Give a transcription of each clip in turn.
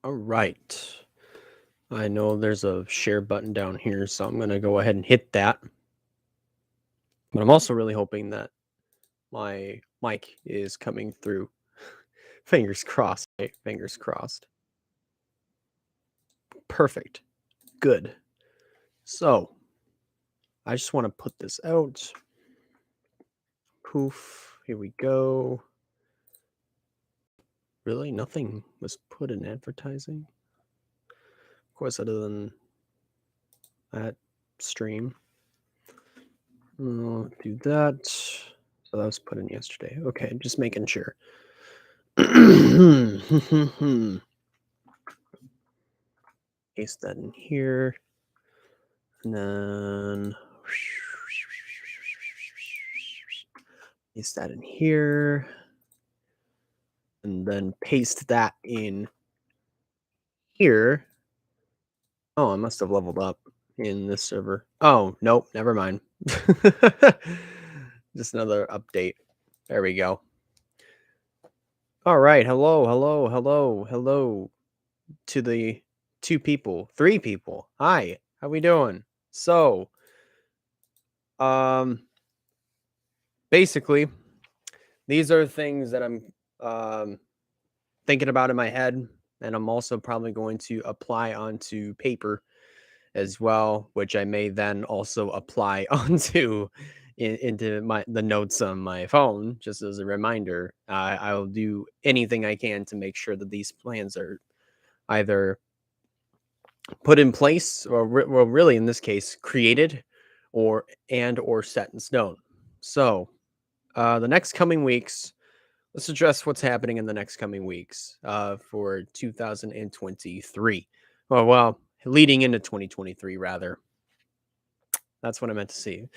All right. I know there's a share button down here, so I'm going to go ahead and hit that. But I'm also really hoping that my mic is coming through. Fingers crossed. Fingers crossed. Perfect. Good. So, I just want to put this out. Poof. Here we go. Really? Nothing was put in advertising? Of course, other than that stream. I'll do that. So that was put in yesterday. Okay, just making sure. Paste that in here. And then paste that in here. And then paste that in here. Oh, I must have leveled up in this server. Oh, nope, never mind. Just another update. There we go. All right. Hello to the three people. Hi, how we doing? So, basically, these are things that I'm thinking about in my head, and I'm also probably going to apply onto paper as well, which I may then also apply onto into the notes on my phone, just as a reminder. I will do anything I can to make sure that these plans are either put in place, or well, really in this case, created, or set in stone. So, the next coming weeks, let's address what's happening in the next coming weeks for 2023. Well, leading into 2023, rather. That's what I meant to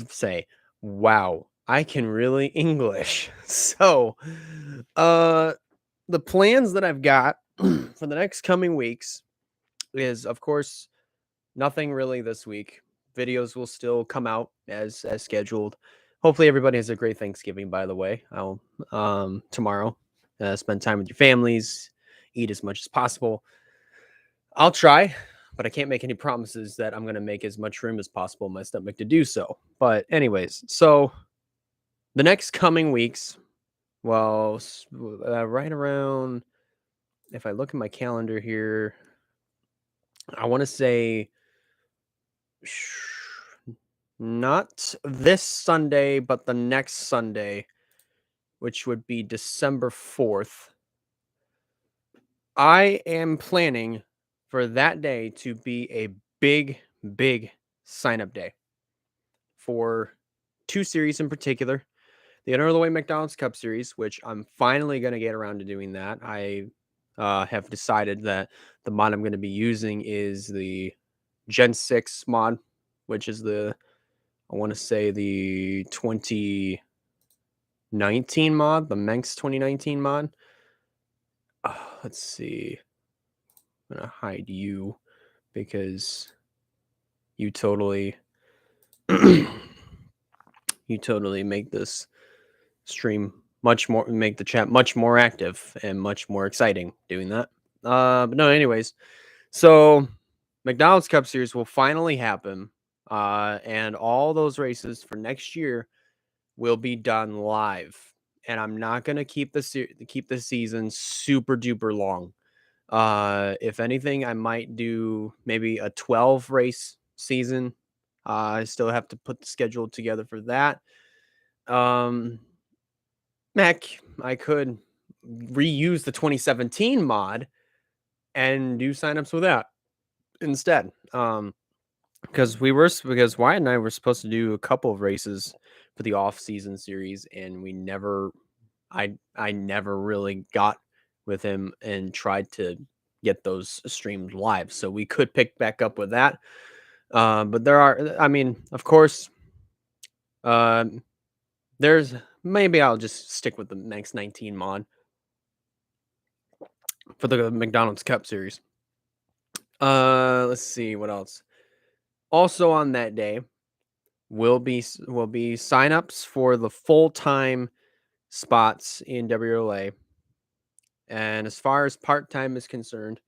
say. Wow, I can really English. So, the plans that I've got for the next coming weeks is, of course, nothing really this week. Videos will still come out as scheduled. Hopefully everybody has a great Thanksgiving, by the way. I'll tomorrow spend time with your families, eat as much as possible. I'll try, but I can't make any promises that I'm going to make as much room as possible in my stomach to do so. But anyways, so the next coming weeks, well, right around, if I look at my calendar here, I want to say not this Sunday, but the next Sunday, which would be December 4th. I am planning for that day to be a big sign up day for two series in particular. The Under the Way McDonald's Cup Series, which I'm finally going to get around to doing that. I have decided that the mod I'm going to be using is the Gen 6 mod, which is I want to say the 2019 mod, the Manx 2019 mod. Let's see. I'm going to hide you because you totally make this stream make the chat much more active and much more exciting doing that. But no, anyways, so McDonald's Cup Series will finally happen, and all those races for next year will be done live. And I'm not gonna keep the season super duper long. If anything, I might do maybe a 12 race season. I still have to put the schedule together for that. Heck, I could reuse the 2017 mod and do signups with that instead. Because Wyatt and I were supposed to do a couple of races for the off-season series, and I never really got with him and tried to get those streamed live. So we could pick back up with that. But of course, there's maybe I'll just stick with the Manx 19 mod for the McDonald's Cup Series. Let's see what else. Also on that day will be signups for the full-time spots in WLA. And as far as part-time is concerned,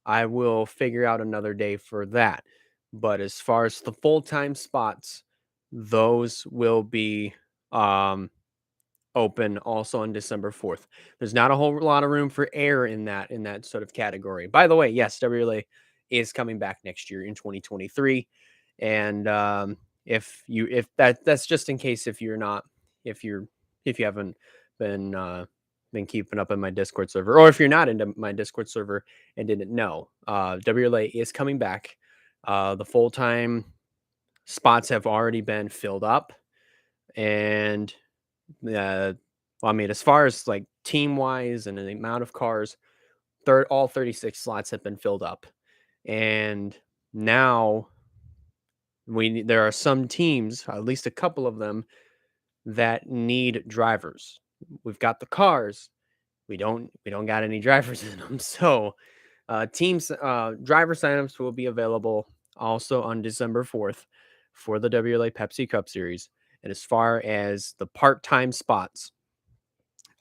I will figure out another day for that. But as far as the full-time spots, those will be um open also on December 4th. There's not a whole lot of room for air in that sort of category. By the way, yes, WLA is coming back next year in 2023. And if that's just in case if you're if you haven't been been keeping up in my Discord server, or if you're not into my Discord server and didn't know, WLA is coming back. The full-time spots have already been filled up, and uh, well, I mean, as far as like team wise and the amount of cars, all 36 slots have been filled up, and now there are some teams, at least a couple of them, that need drivers. We've got the cars, we don't got any drivers in them. So teams driver signups will be available also on December 4th for the WLA Pepsi Cup Series. And as far as the part-time spots,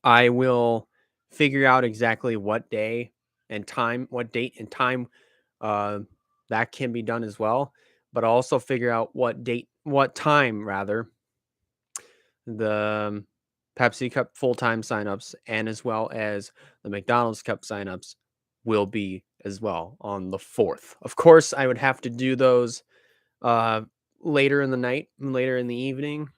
I will figure out exactly what day and time, what date and time uh, that can be done as well. But also figure out what time rather, the Pepsi Cup full time signups and as well as the McDonald's Cup signups will be as well on the 4th. Of course, I would have to do those uh, later in the night, later in the evening.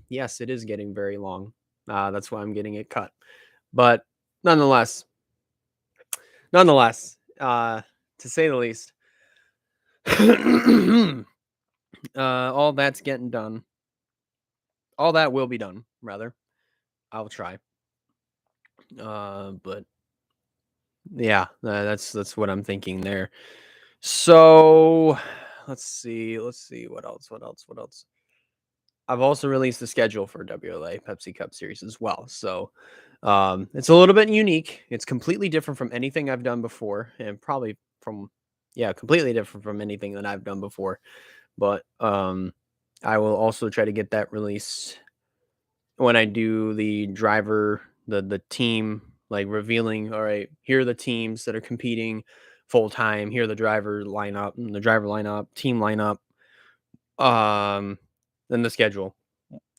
Yes, it is getting very long. That's why I'm getting it cut. But nonetheless, nonetheless, to say the least, all that's getting done. All that will be done, rather. I'll try. But yeah, that's what I'm thinking there. So let's see what else. I've also released the schedule for WLA Pepsi Cup Series as well. So it's a little bit unique. It's completely different from anything I've done before, and probably from completely different from anything that I've done before. But I will also try to get that released when I do the the team, like revealing, all right, here are the teams that are competing full time. Here are the driver lineup, team lineup, um, then the schedule.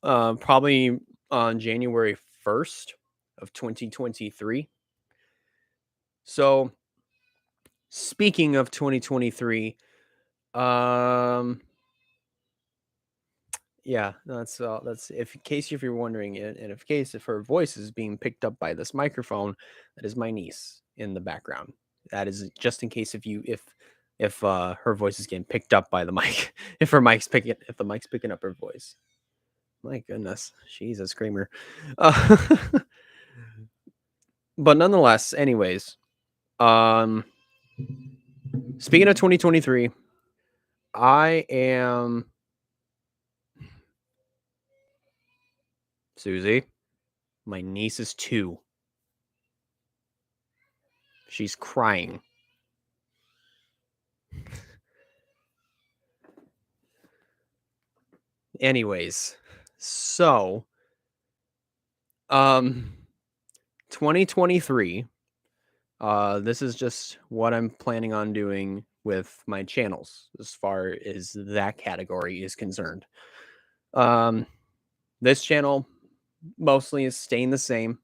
Probably on January 1st of 2023. So speaking of 2023, um, yeah, that's if in case if you're wondering it, and if her voice is being picked up by this microphone, that is my niece in the background. That is just in case if her voice is getting picked up by the mic, if the mic's picking up her voice. My goodness, she's a screamer. Uh, but nonetheless, anyways, um, speaking of 2023, I am Susie. My niece is 2. She's crying. Anyways, so 2023, this is just what I'm planning on doing with my channels as far as that category is concerned. Um, this channel mostly is staying the same.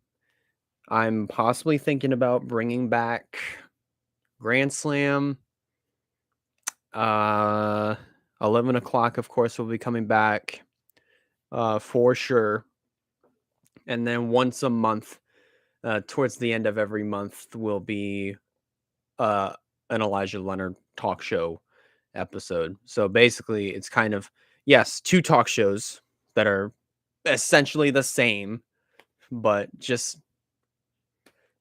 I'm possibly thinking about bringing back Grand Slam. 11 o'clock, of course, will be coming back for sure. And then once a month, towards the end of every month, will be uh, an Elijah Leonard talk show episode. So basically, it's kind of, yes, 2 talk shows that are essentially the same, but just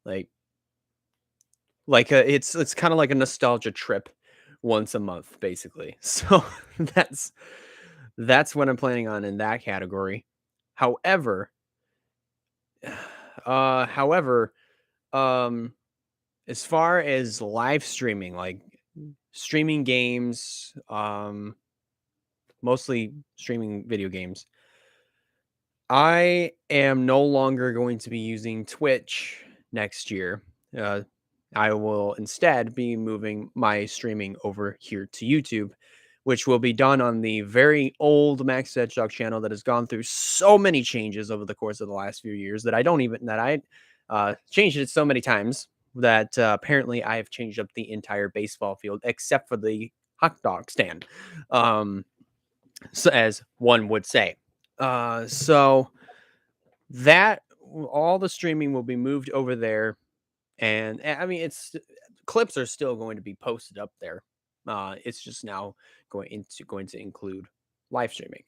like it's kind of like a nostalgia trip once a month, basically. So that's that's what I'm planning on in that category. However, however, um, as far as live streaming, like streaming games, mostly streaming video games, I am no longer going to be using Twitch next year. Uh, I will instead be moving my streaming over here to YouTube, which will be done on the very old Max Hedgehog channel that has gone through so many changes over the course of the last few years that I changed it so many times that apparently I have changed up the entire baseball field except for the hot dog stand, um, so, as one would say. So that all the streaming will be moved over there, and I mean, it's clips are still going to be posted up there. It's just now going to include live streaming.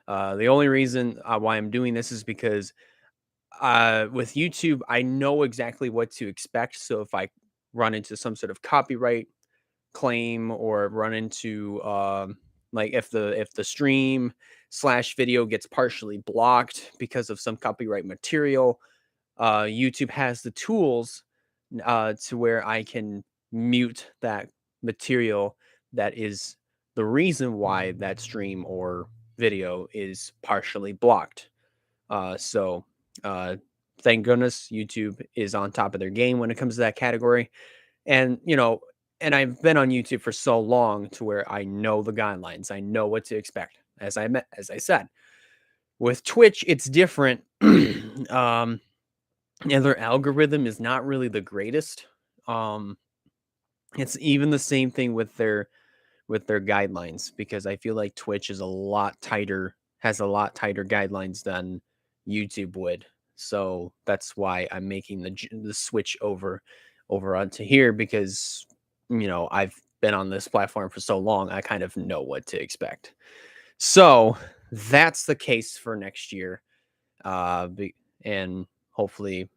The only reason why I'm doing this is because with YouTube, I know exactly what to expect. So if I run into some sort of copyright claim or run into like if the stream slash video gets partially blocked because of some copyright material, YouTube has the tools to where I can mute that material that is the reason why that stream or video is partially blocked. So uh, thank goodness YouTube is on top of their game when it comes to that category. And and I've been on YouTube for so long to where I know the guidelines. I know what to expect. As I said, with Twitch, it's different. And their algorithm is not really the greatest. Um, it's even the same thing with their guidelines because I feel like Twitch is a lot tighter, has a lot tighter guidelines than YouTube would. So that's why I'm making the switch over onto here because I've been on this platform for so long, I kind of know what to expect. So that's the case for next year. And hopefully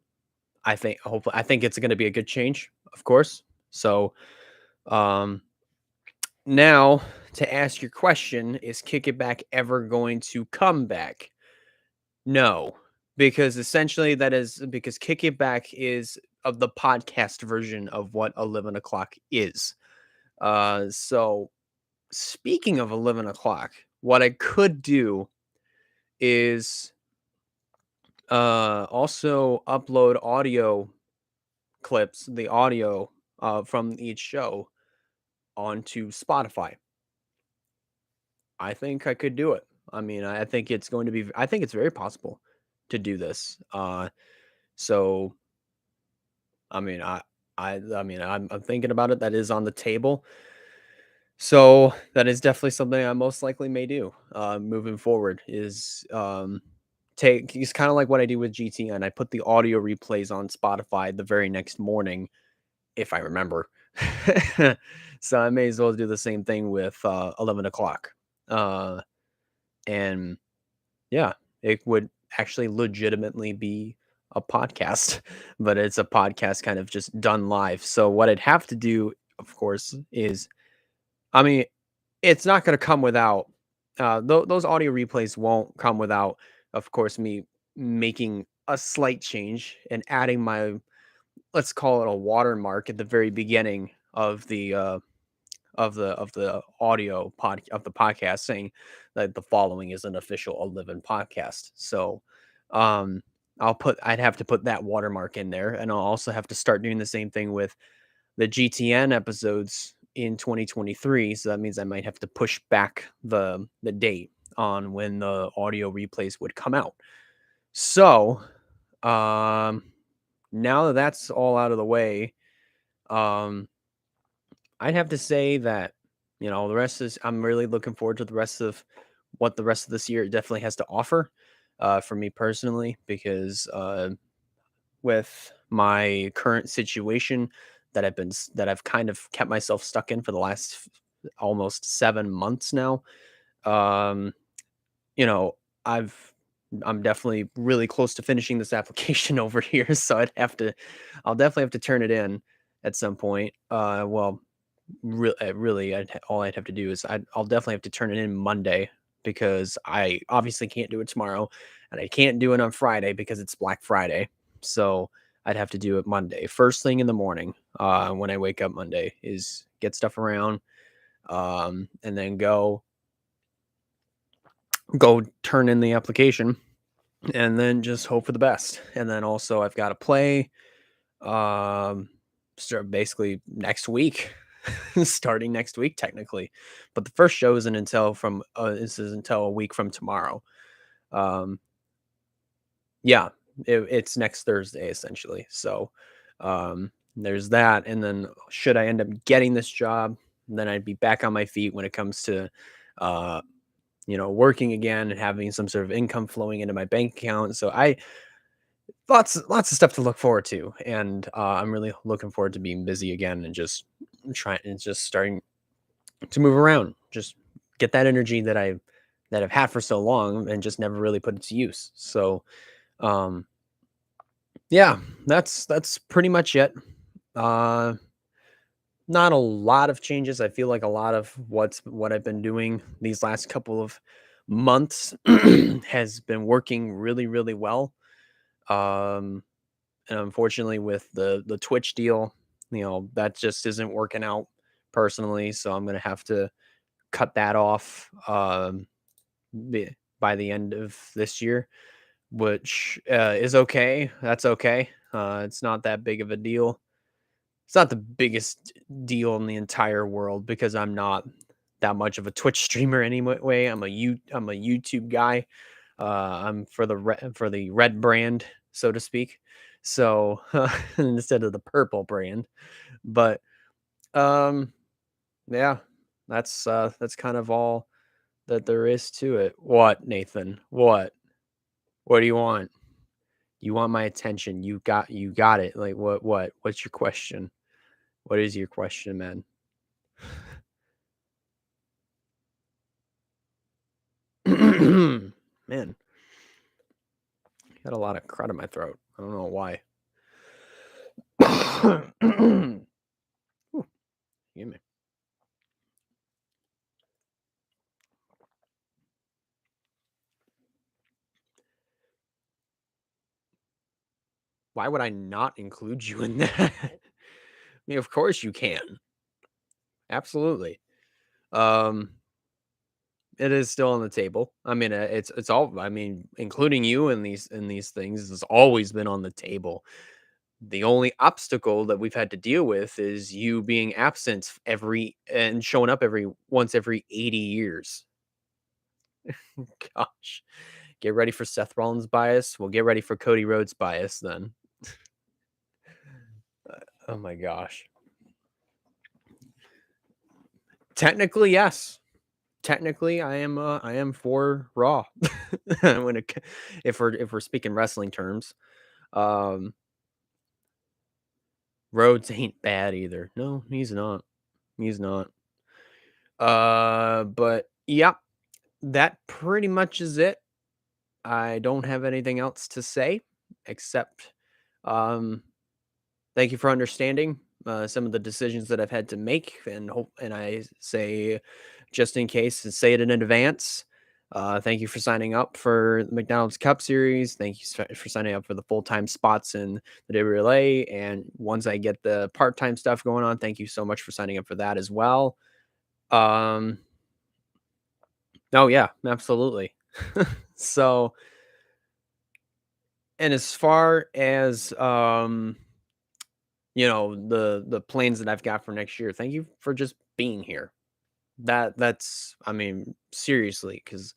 I think it's going to be a good change, of course. So, um, now to ask your question, is Kick It Back ever going to come back? No, because essentially that is because Kick It Back is of the podcast version of what 11 o'clock is. So speaking of 11 o'clock, what I could do is also upload audio clips, the audio from each show onto Spotify. I think I could do it. I mean, I think it's going to be I think it's very possible to do this. So I mean, I mean, I'm thinking about it. That is on the table. So that is definitely something I most likely may do moving forward. Is take it's kind of like what I do with GTN. I put the audio replays on Spotify the very next morning if I remember. So I may as well do the same thing with 11 o'clock. Uh, and yeah, it would actually legitimately be a podcast, but it's a podcast kind of just done live. So what I'd have to do, of course, is I mean, it's not going to come without those audio replays won't come without, of course, me making a slight change and adding my let's call it a watermark at the very beginning of the audio pod of the podcast saying that the following is an official 11 podcast. So um I'd have to put that watermark in there, and I'll also have to start doing the same thing with the GTN episodes in 2023. So that means I might have to push back the date on when the audio replays would come out. So um now that that's all out of the way, um I'd have to say that, the rest is I'm really looking forward to the rest of what the rest of this year definitely has to offer, for me personally, because with my current situation that I've kind of kept myself stuck in for the last almost 7 months now. Um, you know, I've I'm definitely really close to finishing this application over here, so I'll definitely have to turn it in at some point. Well, really, all I'd have to do is I'll definitely have to turn it in Monday because I obviously can't do it tomorrow, and I can't do it on Friday because it's Black Friday. So I'd have to do it Monday, first thing in the morning. When I wake up Monday, is get stuff around, and then go turn in the application, and then just hope for the best. And then also I've got to play. Um, start basically next week, starting next week technically. But the first show isn't until this is until a week from tomorrow. Um, yeah, it's next Thursday essentially. So there's that, and then should I end up getting this job, then I'd be back on my feet when it comes to uh, working again and having some sort of income flowing into my bank account. So I lots of stuff to look forward to, and I'm really looking forward to being busy again and just trying and just starting to move around, just get that energy that I've had for so long and just never really put it to use. So um, yeah, that's pretty much it. Uh, Not a lot of changes. I feel like a lot of what I've been doing these last couple of months has been working really, really well. Um, and unfortunately, with the Twitch deal, that just isn't working out personally. So I'm gonna have to cut that off by the end of this year, which is okay. That's okay. It's not that big of a deal. It's not the biggest deal in the entire world because I'm not that much of a Twitch streamer anyway. I'm a YouTube guy. I'm for for the red brand, so to speak. So instead of the purple brand, but um, yeah, that's kind of all that there is to it. What, Nathan? What? What do you want? You want my attention? You got it. Like what? What's your question? What is your question, man? Man, got a lot of crud in my throat. I don't know why. Ooh, give me. Why would I not include you in that? I mean, of course you can. Absolutely. Um, it is still on the table. I mean, it's all. I mean, including you in these things has always been on the table. The only obstacle that we've had to deal with is you being absent every and showing up every 80 years. Gosh. Get ready for Seth Rollins bias. We'll get ready for Cody Rhodes bias then. Oh my gosh. Technically, yes. Technically, I am for Raw. when it, if we're speaking wrestling terms, um, Rhodes ain't bad either. No, he's not. He's not. But yeah, that pretty much is it. I don't have anything else to say except um thank you for understanding some of the decisions that I've had to make, and I say, just in case, and say it in advance. Thank you for signing up for the McDonald's Cup Series. Thank you for signing up for the full time spots in the WLA. And once I get the part time stuff going on, thank you so much for signing up for that as well. Um, oh yeah, absolutely. So, and as far as the plans that I've got for next year. Thank you for just being here. That's I mean, seriously, because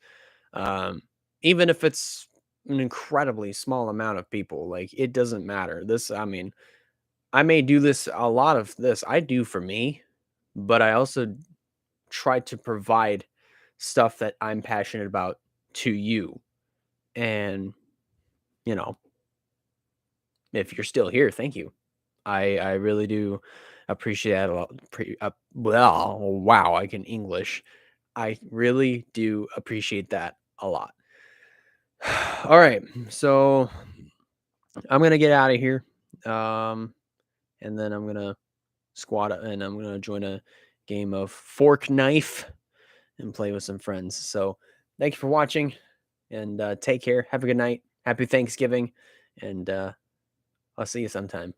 um, even if it's an incredibly small amount of people, like it doesn't matter. I mean, I may do this a lot of this I do for me, but I also try to provide stuff that I'm passionate about to you. And, you know, if you're still here, thank you. I really do appreciate that a lot. Well, wow, I can English. I really do appreciate that a lot. All right, so I'm gonna get out of here, um, and then I'm gonna and I'm gonna join a game of Fork Knife and play with some friends. So thank you for watching, and take care. Have a good night. Happy Thanksgiving, and I'll see you sometime.